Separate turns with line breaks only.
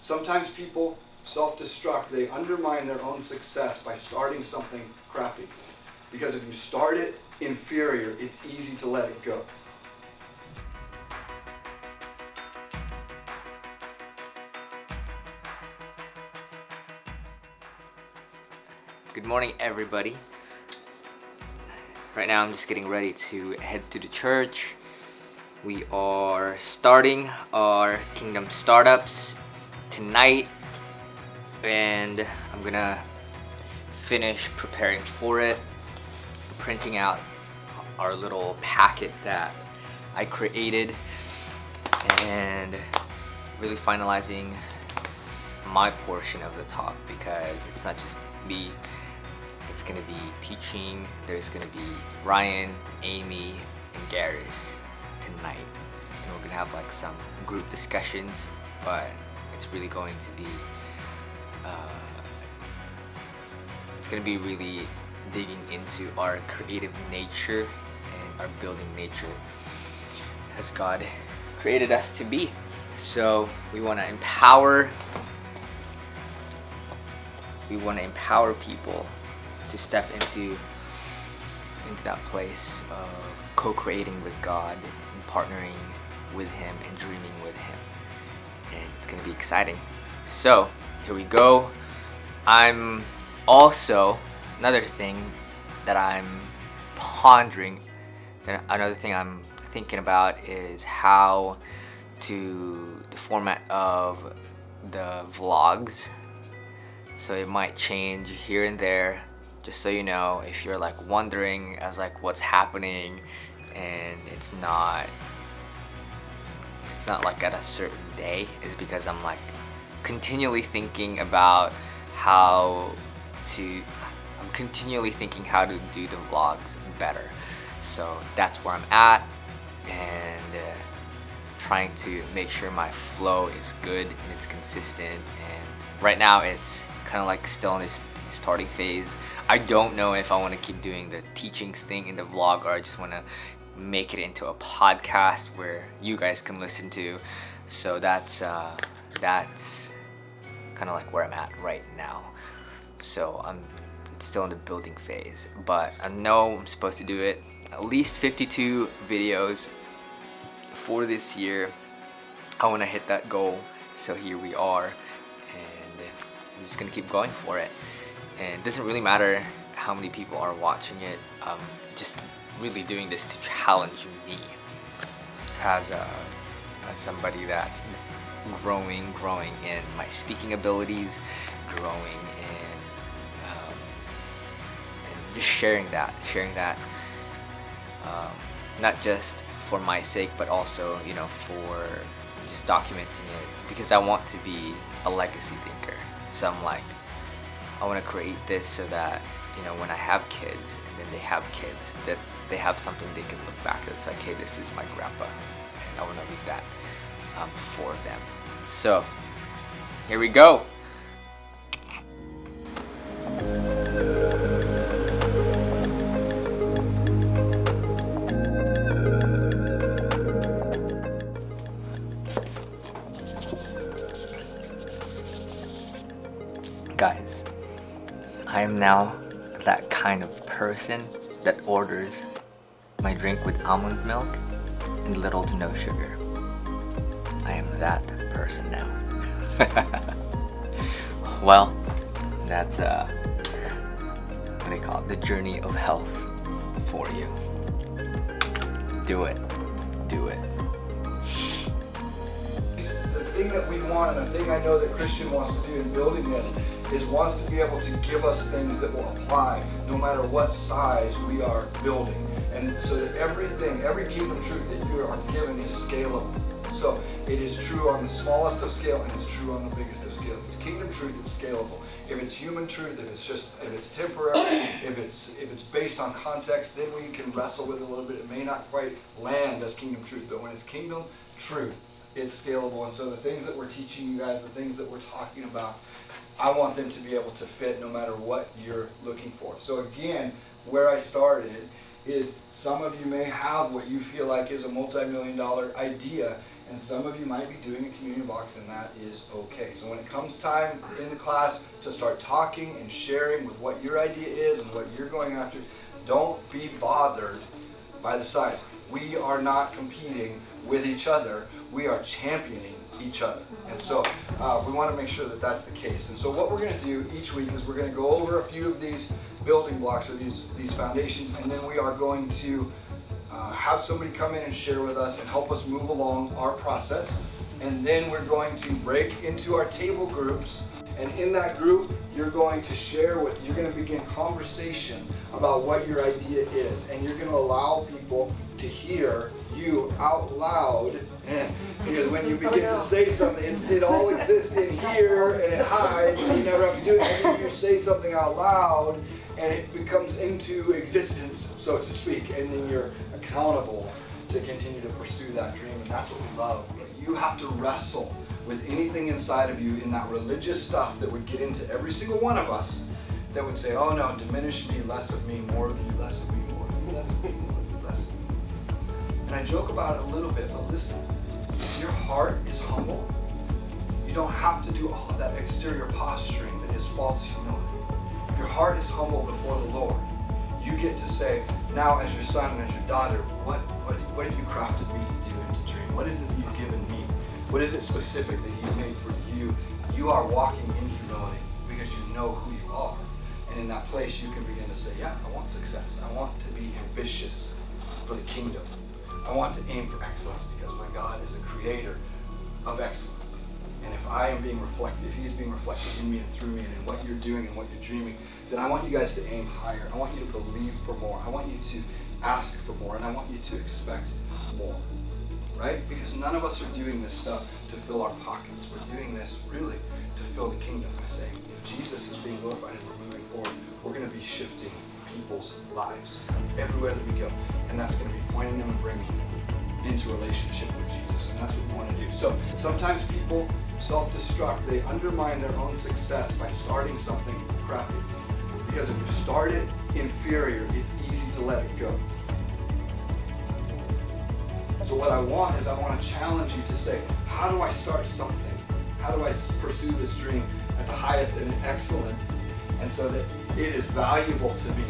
Sometimes people self-destruct. They undermine their own success by starting something crappy. Because if you start it inferior, it's easy to let it go.
Good morning, everybody. Right now I'm just getting ready to head to the church. We are starting our Kingdom Startups tonight, and I'm gonna finish preparing for it, printing out our little packet that I created, and really finalizing my portion of the talk, because it's not just me. It's gonna be teaching. There's gonna be Ryan, Amy, and Garris tonight, and we're gonna have like some group discussions, but it's really going to be it's gonna be really digging into our creative nature and our building nature as God created us to be. So we want to empower people to step into that place of co-creating with God and partnering with Him and dreaming with Him. And it's going to be exciting. So here we go. I'm also, another thing that I'm pondering, another thing I'm thinking about is how to, the format of the vlogs. So it might change here and there, just so you know, if you're like wondering as like what's happening, and it's not like at a certain day, is because I'm like continually thinking about how to do the vlogs better. So that's where I'm at, and trying to make sure my flow is good and it's consistent. And right now it's kind of like still in this starting phase. I don't know if I want to keep doing the teachings thing in the vlog, or I just want to make it into a podcast where you guys can listen to. So that's kind of like where I'm at right now. So I'm still in the building phase, but I know I'm supposed to do it at least 52 videos for this year. I want to hit that goal, so here we are, and I'm just gonna keep going for it. And it doesn't really matter how many people are watching it. I'm just really doing this to challenge me as somebody that's growing in my speaking abilities, growing in and just sharing that not just for my sake, but also, you know, for just documenting it, because I want to be a legacy thinker. So I'm like, I want to create this so that, you know, when I have kids and then they have kids, that they have something they can look back at. It's like, hey, this is my grandpa, and I want to leave that for them. So here we go. Guys, I am now that kind of person that orders my drink with almond milk and little to no sugar. I am that person now. Well, that's what do you call it? The journey of health for you. Do it.
The thing that we want, and the thing I know that Christian wants to do in building this, is wants to be able to give us things that will apply no matter what size we are building. And so that every kingdom truth that you are given is scalable. So it is true on the smallest of scale, and it's true on the biggest of scale. If it's kingdom truth, it's scalable. If it's human truth, if it's temporary, if it's based on context, then we can wrestle with it a little bit. It may not quite land as kingdom truth, but when it's kingdom truth, it's scalable. And so the things that we're teaching you guys, the things that we're talking about, I want them to be able to fit no matter what you're looking for. So again, where I started is some of you may have what you feel like is a multi-million-dollar idea, And some of you might be doing a communion box, and that is okay. So when it comes time in the class to start talking and sharing with what your idea is and what you're going after, don't be bothered by the size. We are not competing with each other. We are championing each other. And so we want to make sure that that's the case. And so what we're going to do each week is we're going to go over a few of these building blocks or these foundations, and then we are going to have somebody come in and share with us and help us move along our process. And then we're going to break into our table groups. And in that group, you're going to begin conversation about what your idea is. And you're going to allow people to hear you out loud. Because when you begin to say something, it all exists in here and it hides, and you never have to do it. And then you say something out loud, and it becomes into existence, so to speak. And then you're accountable to continue to pursue that dream. And that's what we love. Is you have to wrestle with anything inside of you in that religious stuff that would get into every single one of us that would say, oh no, diminish me, less of me, more of you, less of me, more of you, less of me, more of you, less of me. And I joke about it a little bit, but listen, if your heart is humble, you don't have to do all of that exterior posturing that is false humility. If your heart is humble before the Lord, you get to say, now as your son and as your daughter, what have you crafted me to do and to dream? What is it that you've given me? What is it specific that He's made for you? You are walking in humility because you know who you are. And in that place, you can begin to say, yeah, I want success. I want to be ambitious for the kingdom. I want to aim for excellence because my God is a creator of excellence. And if I am being reflected, if He's being reflected in me and through me and in what you're doing and what you're dreaming, then I want you guys to aim higher. I want you to believe for more. I want you to ask for more. And I want you to expect more. Right? Because none of us are doing this stuff to fill our pockets. We're doing this really to fill the kingdom by saying, if Jesus is being glorified and we're moving forward, we're going to be shifting people's lives everywhere that we go. And that's going to be pointing them and bringing them into relationship with Jesus. And that's what we want to do. So sometimes people self-destruct. They undermine their own success by starting something crappy. Because if you start it inferior, it's easy to let it go. So what I want to challenge you to say, how do I start something? How do I pursue this dream at the highest in excellence, and so that it is valuable to me?